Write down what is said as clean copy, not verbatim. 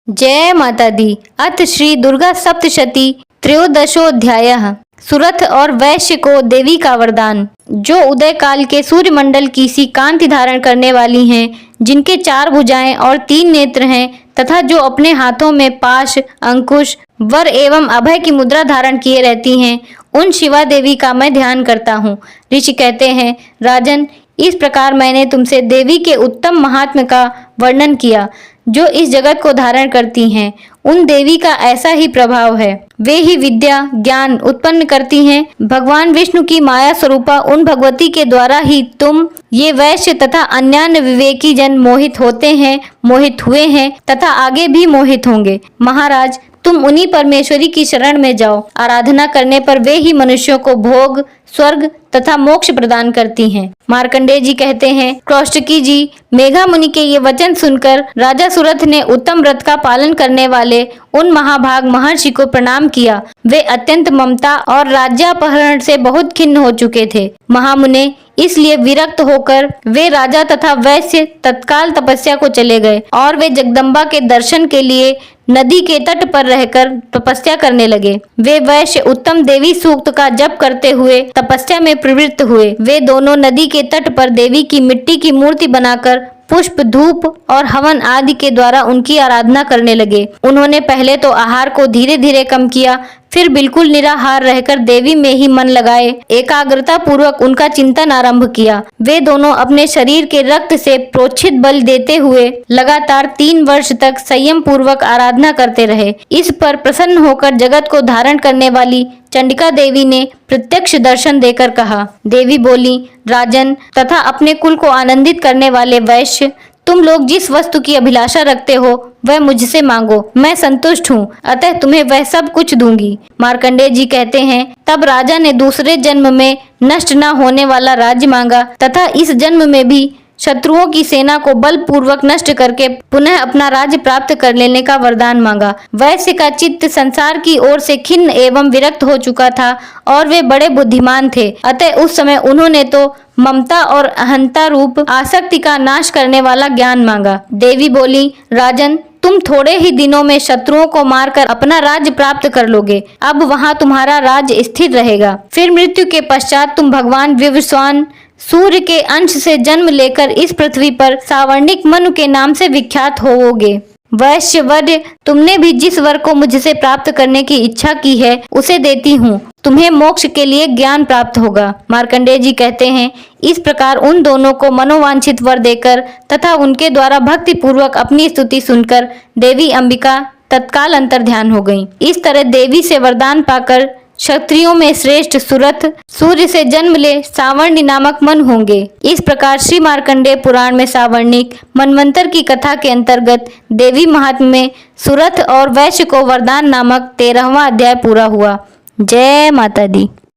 जय माता दी। अथ श्री दुर्गा सप्तशती त्रयोदशोऽध्यायः। सुरथ और वैश्य को देवी का वरदान। जो उदय काल के सूर्यमंडल की सी कांति धारण करने वाली हैं, जिनके 4 भुजाएं और 3 नेत्र हैं, तथा जो अपने हाथों में पाश, अंकुश, वर एवं अभय की मुद्रा धारण किए रहती हैं, उन शिवा देवी का मैं ध्यान करता हूँ। ऋषि कहते हैं, राजन, इस प्रकार मैंने तुमसे देवी के उत्तम महात्म्य का वर्णन किया, जो इस जगत को धारण करती हैं। उन देवी का ऐसा ही प्रभाव है। वे ही विद्या ज्ञान उत्पन्न करती हैं। भगवान विष्णु की माया स्वरूपा उन भगवती के द्वारा ही तुम ये वैश्य तथा अन्यान्य विवेकी जन मोहित होते हैं, मोहित हुए हैं तथा आगे भी मोहित होंगे। महाराज, तुम उन्हीं परमेश्वरी की शरण में जाओ। आराधना करने पर वे ही मनुष्यों को भोग, स्वर्ग तथा मोक्ष प्रदान करती हैं। मार्कंडेय जी कहते हैं, कौष्टकी जी, मेघा मुनि के ये वचन सुनकर राजा सुरथ ने उत्तम व्रत का पालन करने वाले उन महाभाग महर्षि को प्रणाम किया। वे अत्यंत ममता और राज्यापहरण से बहुत खिन्न हो चुके थे। महामुने, इसलिए विरक्त होकर वे राजा तथा वैश्य तत्काल तपस्या को चले गए और वे जगदम्बा के दर्शन के लिए नदी के तट पर रहकर तपस्या करने लगे। वे वैश्य उत्तम देवी सूक्त का जप करते हुए तपस्या में प्रवृत्त हुए। वे दोनों नदी के तट पर देवी की मिट्टी की मूर्ति बनाकर पुष्प, धूप और हवन आदि के द्वारा उनकी आराधना करने लगे। उन्होंने पहले तो आहार को धीरे धीरे कम किया, फिर बिल्कुल निराहार रहकर देवी में ही मन लगाए एकाग्रता पूर्वक उनका चिंतन आरंभ किया। वे दोनों अपने शरीर के रक्त से प्रोक्षित बल देते हुए लगातार 3 वर्ष तक संयम पूर्वक आराधना करते रहे। इस पर प्रसन्न होकर जगत को धारण करने वाली चंडिका देवी ने प्रत्यक्ष दर्शन देकर कहा। देवी बोली, राजन तथा अपने कुल को आनंदित करने वाले वैश्य, तुम लोग जिस वस्तु की अभिलाषा रखते हो वह मुझसे मांगो, मैं संतुष्ट हूँ, अतः तुम्हें वह सब कुछ दूंगी। मार्कंडेय जी कहते हैं, तब राजा ने दूसरे जन्म में नष्ट न होने वाला राज्य मांगा तथा इस जन्म में भी शत्रुओं की सेना को बलपूर्वक नष्ट करके पुनः अपना राज्य प्राप्त कर लेने का वरदान मांगा। वैश्य का चित्त संसार की ओर से खिन्न एवं विरक्त हो चुका था और वे बड़े बुद्धिमान थे, अतः उस समय उन्होंने तो ममता और अहंता रूप आसक्ति का नाश करने वाला ज्ञान मांगा। देवी बोली, राजन, तुम थोड़े ही दिनों में शत्रुओं को मारकर अपना राज्य प्राप्त कर लोगे। अब वहां तुम्हारा राज्य स्थिर रहेगा। फिर मृत्यु के पश्चात तुम भगवान विवस्वान सूर्य के अंश से जन्म लेकर इस पृथ्वी पर सावर्णिक मनु के नाम से विख्यात होवोगे। वैश्यवर्य, तुमने भी जिस वर को मुझसे प्राप्त करने की इच्छा की है उसे देती हूँ। तुम्हें मोक्ष के लिए ज्ञान प्राप्त होगा। मार्कंडेय जी कहते हैं, इस प्रकार उन दोनों को मनोवांछित वर देकर तथा उनके द्वारा भक्ति पूर्वक अपनी स्तुति सुनकर देवी अंबिका तत्काल अंतर ध्यान हो गईं। इस तरह देवी से वरदान पाकर क्षत्रियों में श्रेष्ठ सुरथ सूर्य से जन्म ले सावर्णी नामक मन होंगे। इस प्रकार श्री मार्कंडेय पुराण में सावर्णिक मनवंतर की कथा के अंतर्गत देवी महात्म्य में सुरथ और वैश्य को वरदान नामक 13वां अध्याय पूरा हुआ। जय माता दी।